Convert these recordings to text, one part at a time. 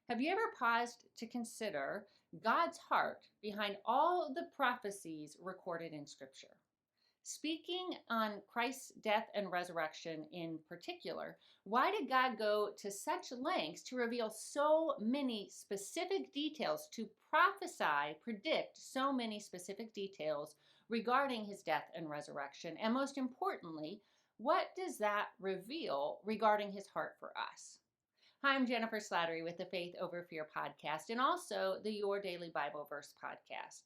Have you ever paused to consider God's heart behind all the prophecies recorded in Scripture? Speaking on Christ's death and resurrection in particular, why did God go to such lengths to reveal so many specific details, to predict so many specific details regarding his death and resurrection? And most importantly, what does that reveal regarding his heart for us? Hi, I'm Jennifer Slattery with the Faith Over Fear podcast and also the Your Daily Bible Verse podcast.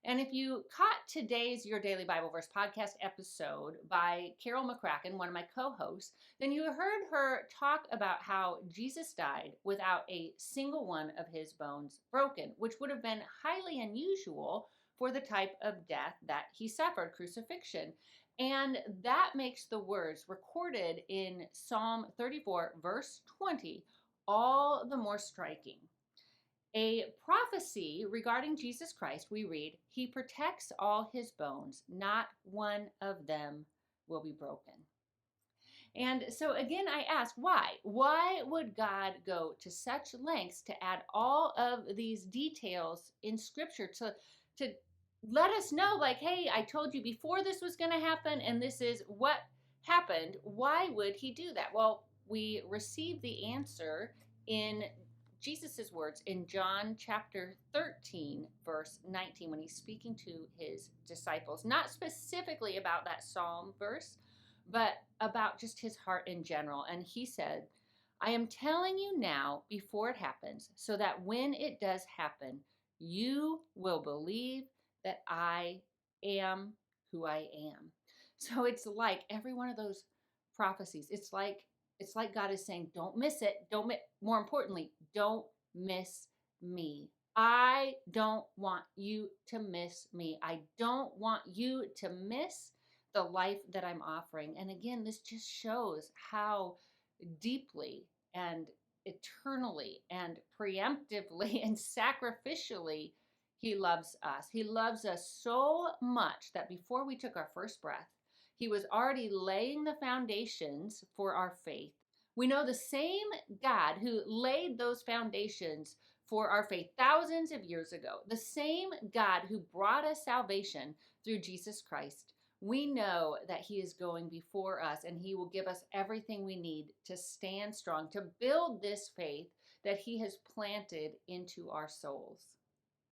And if you caught today's Your Daily Bible Verse podcast episode by Carol McCracken, one of my co-hosts, then you heard her talk about how Jesus died without a single one of his bones broken, which would have been highly unusual for the type of death that he suffered, crucifixion. And that makes the words recorded in Psalm 34, verse 20, all the more striking. A prophecy regarding Jesus Christ, we read, he protects all his bones, not one of them will be broken. And so again, I ask, why? Why would God go to such lengths to add all of these details in Scripture to let us know, like, hey, I told you before this was going to happen, and this is what happened? Why would he do that? Well, we receive the answer in Jesus's words in John chapter 13, verse 19, when he's speaking to his disciples, not specifically about that Psalm verse, but about just his heart in general. And he said, I am telling you now before it happens, so that when it does happen, you will believe that I am who I am. So it's like every one of those prophecies. It's like God is saying, don't miss it. More importantly, don't miss me. I don't want you to miss me. I don't want you to miss the life that I'm offering. And again, this just shows how deeply and eternally and preemptively and sacrificially he loves us. He loves us so much that before we took our first breath, he was already laying the foundations for our faith. We know the same God who laid those foundations for our faith thousands of years ago, the same God who brought us salvation through Jesus Christ. We know that he is going before us and he will give us everything we need to stand strong, to build this faith that he has planted into our souls.